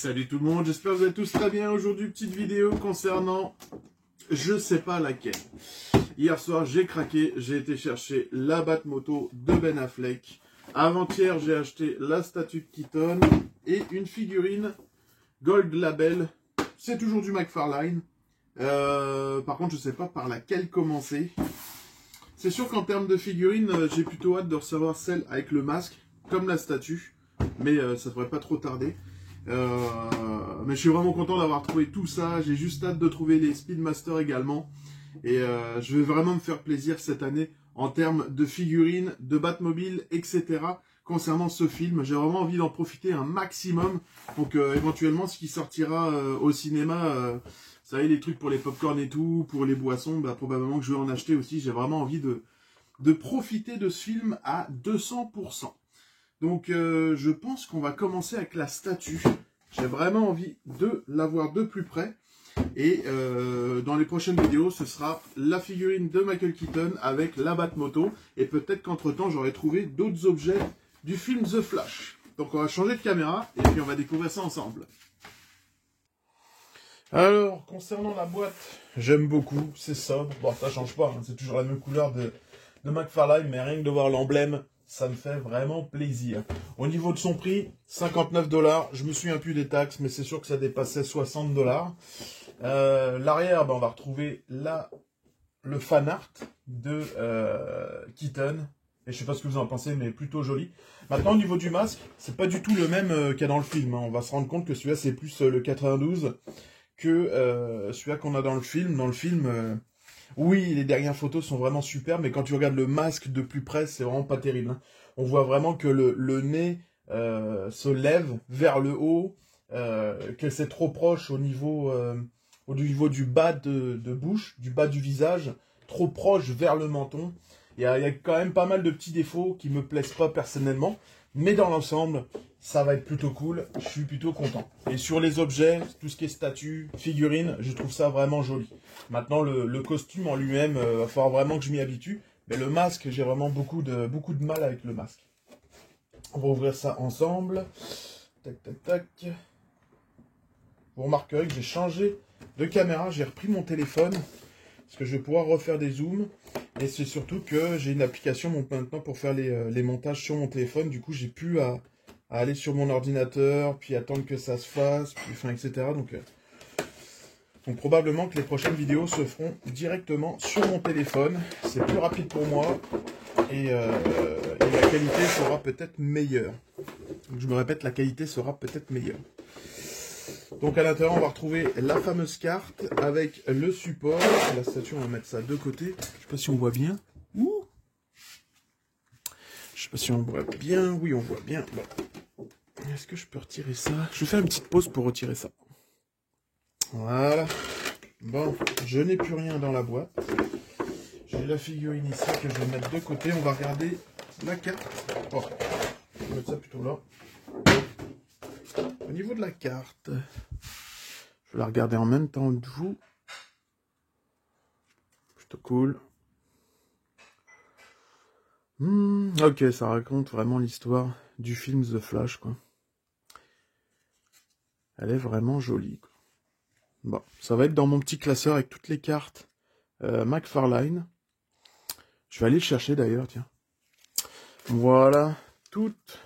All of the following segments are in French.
Salut tout le monde, j'espère que vous allez tous très bien. Aujourd'hui, petite vidéo concernant je sais pas laquelle. Hier soir, j'ai craqué, j'ai été chercher la Batmoto de Ben Affleck. Avant-hier, j'ai acheté la statue de Keaton et une figurine Gold Label. C'est toujours du McFarlane. Par contre, je sais pas par laquelle commencer. C'est sûr qu'en termes de figurines, j'ai plutôt hâte de recevoir celle avec le masque, comme la statue. Mais ça devrait pas trop tarder. Mais je suis vraiment content d'avoir trouvé tout ça. J'ai juste hâte de trouver les Speedmaster également. Et je vais vraiment me faire plaisir cette année en termes de figurines, de Batmobile, etc. Concernant ce film, j'ai vraiment envie d'en profiter un maximum. Donc éventuellement, ce qui sortira au cinéma, vous savez, les trucs pour les popcorn et tout, pour les boissons, bah, probablement que je vais en acheter aussi. J'ai vraiment envie de profiter de ce film à 200%. Donc je pense qu'on va commencer avec la statue. J'ai vraiment envie de la voir de plus près. Et dans les prochaines vidéos, ce sera la figurine de Michael Keaton avec la Batmoto. Et peut-être qu'entre temps, j'aurai trouvé d'autres objets du film The Flash. Donc on va changer de caméra et puis on va découvrir ça ensemble. Alors, concernant la boîte, j'aime beaucoup, c'est sobre. Bon, ça change pas, hein, c'est toujours la même couleur de McFarlane, mais rien que de voir l'emblème, ça me fait vraiment plaisir. Au niveau de son prix, 59 $. Je me souviens plus des taxes, mais c'est sûr que ça dépassait 60 $. L'arrière, ben, on va retrouver là le fan art de Keaton. Et je sais pas ce que vous en pensez, mais plutôt joli. Maintenant, au niveau du masque, c'est pas du tout le même qu'il y a dans le film. Hein. On va se rendre compte que celui-là, c'est plus le 92 que celui-là qu'on a dans le film. Dans le film... oui, les dernières photos sont vraiment super, mais quand tu regardes le masque de plus près, c'est vraiment pas terrible. Hein. On voit vraiment que le nez se lève vers le haut, que c'est trop proche au niveau du bas de bouche, du bas du visage, trop proche vers le menton. Il y a quand même pas mal de petits défauts qui me plaisent pas personnellement, mais dans l'ensemble, ça va être plutôt cool, je suis plutôt content. Et sur les objets, tout ce qui est statues, figurines, je trouve ça vraiment joli. Maintenant, le costume en lui-même, va falloir vraiment que je m'y habitue. Mais le masque, j'ai vraiment beaucoup de mal avec le masque. On va ouvrir ça ensemble. Tac, tac, tac. Vous remarquerez que j'ai changé de caméra, j'ai repris mon téléphone. Parce que je vais pouvoir refaire des zooms. Et c'est surtout que j'ai une application maintenant pour faire les montages sur mon téléphone. Du coup, j'ai pu à aller sur mon ordinateur, puis attendre que ça se fasse, puis, enfin, etc. Donc probablement que les prochaines vidéos se feront directement sur mon téléphone. C'est plus rapide pour moi. Et la qualité sera peut-être meilleure. Donc je me répète, la qualité sera peut-être meilleure. Donc à l'intérieur, on va retrouver la fameuse carte avec le support. La statue, on va mettre ça de côté. Je ne sais pas si on voit bien. Ouh, je ne sais pas si on voit bien. Oui, on voit bien. Bon. Est-ce que je peux retirer ça? Je vais faire une petite pause pour retirer ça. Voilà. Bon, je n'ai plus rien dans la boîte. J'ai la figurine ici que je vais mettre de côté. On va regarder la carte. Bon, je vais mettre ça plutôt là. Au niveau de la carte, je vais la regarder en même temps que vous. Plutôt cool. Ok, ça raconte vraiment l'histoire du film The Flash, quoi. Elle est vraiment jolie, quoi. Bon, ça va être dans mon petit classeur avec toutes les cartes McFarlane. Je vais aller le chercher d'ailleurs, tiens. Voilà, toutes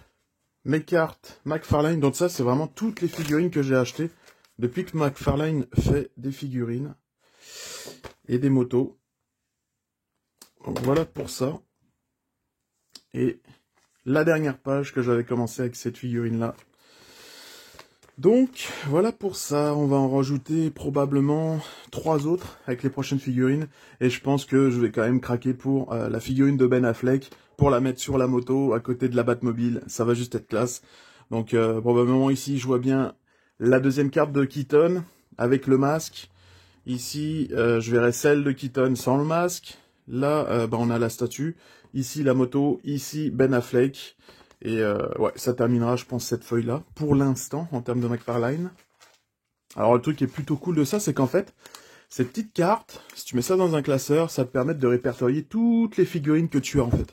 mes cartes McFarlane. Donc ça, c'est vraiment toutes les figurines que j'ai achetées depuis que McFarlane fait des figurines et des motos. Donc voilà pour ça. Et la dernière page que j'avais commencé avec cette figurine-là. Donc, voilà pour ça. On va en rajouter probablement 3 autres avec les prochaines figurines. Et je pense que je vais quand même craquer pour la figurine de Ben Affleck pour la mettre sur la moto à côté de la Batmobile. Ça va juste être classe. Donc, probablement ici, je vois bien la deuxième carte de Keaton avec le masque. Ici, je verrai celle de Keaton sans le masque. Là, on a la statue. Ici, la moto. Ici, Ben Affleck. Et ouais, ça terminera, je pense, cette feuille-là, pour l'instant, en termes de McFarlane. Alors, le truc qui est plutôt cool de ça, c'est qu'en fait, cette petite carte, si tu mets ça dans un classeur, ça te permet de répertorier toutes les figurines que tu as, en fait.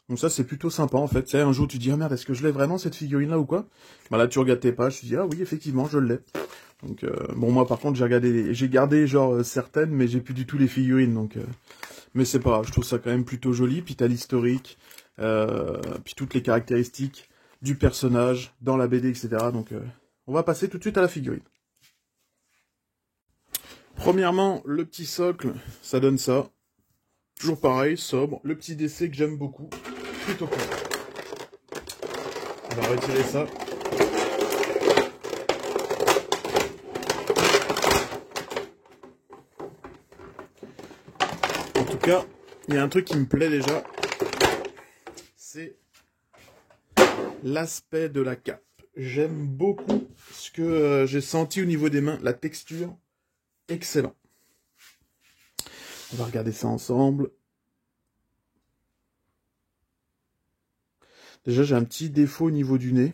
Donc ça, c'est plutôt sympa, en fait. Tu sais, un jour, tu dis, ah merde, est-ce que je l'ai vraiment, cette figurine-là, ou quoi? Bah là, tu regardes tes pages, tu dis, ah oui, effectivement, je l'ai. Donc, bon, moi, par contre, j'ai gardé, genre, certaines, mais j'ai plus du tout les figurines, donc... Mais c'est pas grave, je trouve ça quand même plutôt joli. Puis t'as l'historique, puis toutes les caractéristiques du personnage dans la BD, etc. Donc, on va passer tout de suite à la figurine. Premièrement, le petit socle, ça donne ça. Toujours pareil, sobre. Le petit DC que j'aime beaucoup. Plutôt cool. On va retirer ça. En tout cas, il y a un truc qui me plaît déjà. C'est l'aspect de la cape. J'aime beaucoup ce que j'ai senti au niveau des mains. La texture, excellent. On va regarder ça ensemble. Déjà, j'ai un petit défaut au niveau du nez.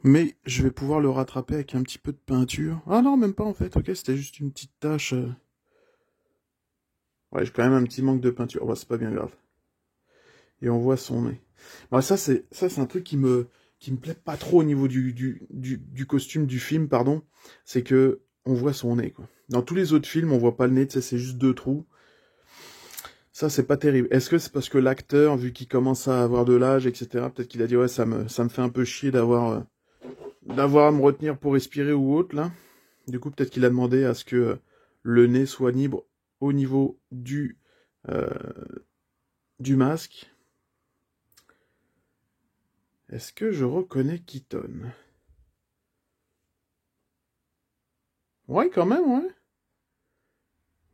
Mais je vais pouvoir le rattraper avec un petit peu de peinture. Ah non, même pas en fait. Ok, c'était juste une petite tache. Ouais, j'ai quand même un petit manque de peinture. Oh, bah, c'est pas bien grave. Et on voit son nez. Bah, ça, c'est un truc qui me plaît pas trop au niveau du costume du film, pardon. C'est que on voit son nez, quoi. Dans tous les autres films, on voit pas le nez, tu sais, c'est juste 2 trous. Ça, c'est pas terrible. Est-ce que c'est parce que l'acteur, vu qu'il commence à avoir de l'âge, etc., peut-être qu'il a dit, ouais, ça me fait un peu chier d'avoir à me retenir pour respirer ou autre, là. Du coup, peut-être qu'il a demandé à ce que le nez soit libre au niveau du masque. Est-ce que je reconnais Keaton? Ouais, quand même, ouais.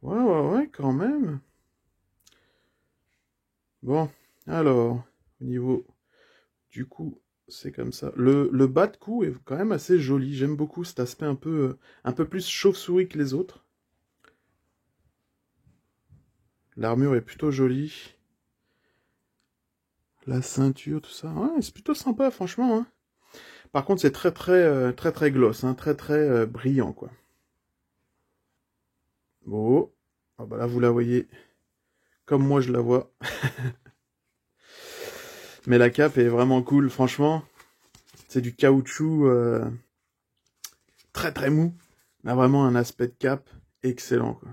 Ouais, quand même. Bon, alors, au niveau du cou, c'est comme ça. Le bas de cou est quand même assez joli. J'aime beaucoup cet aspect un peu plus chauve-souris que les autres. L'armure est plutôt jolie. La ceinture, tout ça. Ouais, c'est plutôt sympa, franchement. Hein. Par contre, c'est très gloss, hein, très brillant, quoi. Bon. Ah bah là, vous la voyez comme moi je la vois. Mais la cape est vraiment cool, franchement. C'est du caoutchouc très mou. On a vraiment un aspect de cape excellent, quoi.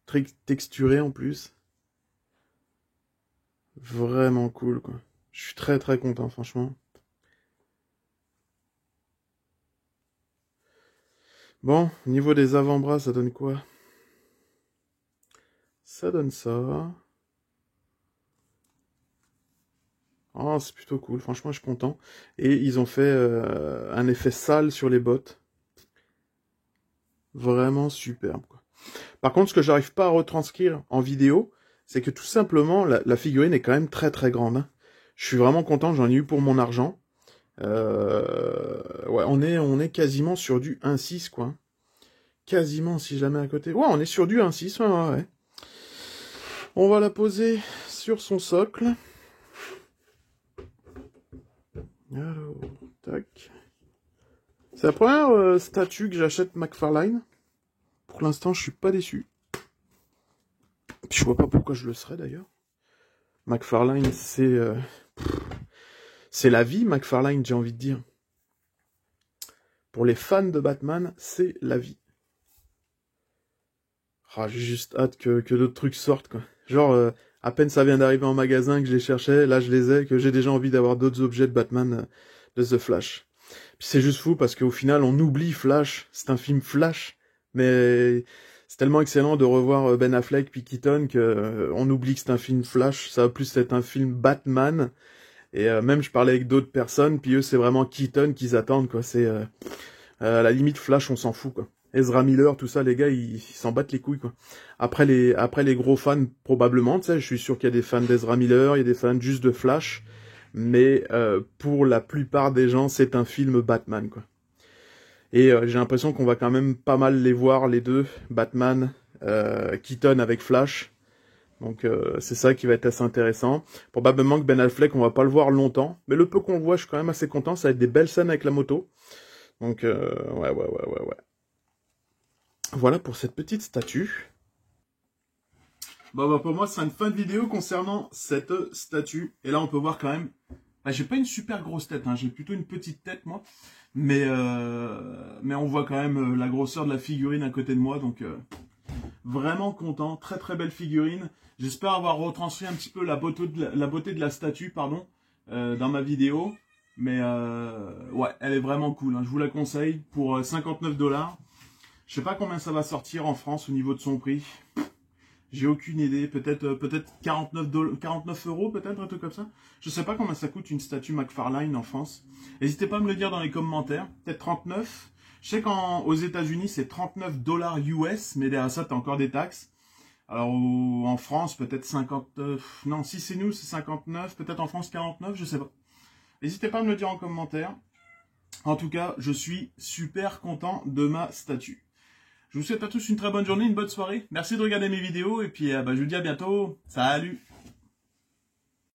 Très texturé en plus. Vraiment cool, quoi. Je suis très content, franchement. Bon, au niveau des avant-bras, ça donne quoi? Ça donne ça. Oh, c'est plutôt cool, franchement, je suis content. Et ils ont fait un effet sale sur les bottes. Vraiment superbe, quoi. Par contre, ce que j'arrive pas à retranscrire en vidéo, c'est que tout simplement, la figurine est quand même très grande. Hein. Je suis vraiment content, j'en ai eu pour mon argent. Ouais, on est quasiment sur du 1,6, quoi. Quasiment, si jamais à côté. Ouais, on est sur du 1,6, ouais. On va la poser sur son socle. Alors, tac. C'est la première statue que j'achète McFarlane. Pour l'instant, je suis pas déçu. Je vois pas pourquoi je le serais d'ailleurs. McFarlane, c'est la vie, McFarlane, j'ai envie de dire. Pour les fans de Batman, c'est la vie. Ah, j'ai juste hâte que d'autres trucs sortent, quoi. Genre, à peine ça vient d'arriver en magasin que je les cherchais, là je les ai, que j'ai déjà envie d'avoir d'autres objets de Batman de The Flash. Puis c'est juste fou parce qu'au final, on oublie Flash. C'est un film Flash, mais c'est tellement excellent de revoir Ben Affleck puis Keaton que on oublie que c'est un film Flash. Ça va plus être un film Batman. Et même je parlais avec d'autres personnes, puis eux c'est vraiment Keaton qu'ils attendent, quoi. C'est à la limite Flash, on s'en fout, quoi. Ezra Miller, tout ça, les gars, ils s'en battent les couilles, quoi. Après les gros fans, probablement, tu sais, je suis sûr qu'il y a des fans d'Ezra Miller, il y a des fans juste de Flash, mais pour la plupart des gens, c'est un film Batman, quoi. Et j'ai l'impression qu'on va quand même pas mal les voir, les deux, Batman, Keaton avec Flash. Donc c'est ça qui va être assez intéressant. Probablement que Ben Affleck, on va pas le voir longtemps, mais le peu qu'on le voit, je suis quand même assez content, ça va être des belles scènes avec la moto. Donc ouais. Voilà pour cette petite statue. Pour moi, c'est une fin de vidéo concernant cette statue. Et là, on peut voir quand même... j'ai pas une super grosse tête, hein. J'ai plutôt une petite tête, moi. Mais on voit quand même la grosseur de la figurine à côté de moi. Donc, vraiment content. Très, très belle figurine. J'espère avoir retranscrit un petit peu la beauté de la statue, pardon, dans ma vidéo. Mais, ouais, elle est vraiment cool, hein. Je vous la conseille pour 59 $. Je sais pas combien ça va sortir en France au niveau de son prix. J'ai aucune idée, peut-être 49 €, peut-être un truc comme ça. Je sais pas combien ça coûte une statue McFarlane en France. N'hésitez pas à me le dire dans les commentaires. Peut-être 39. Je sais qu'aux États-Unis c'est 39 $ US, mais derrière ça t'as encore des taxes. Alors en France peut-être 59. Non, si c'est nous c'est 59. Peut-être en France 49, je sais pas. N'hésitez pas à me le dire en commentaire. En tout cas, je suis super content de ma statue. Je vous souhaite à tous une très bonne journée, une bonne soirée. Merci de regarder mes vidéos et puis je vous dis à bientôt. Salut!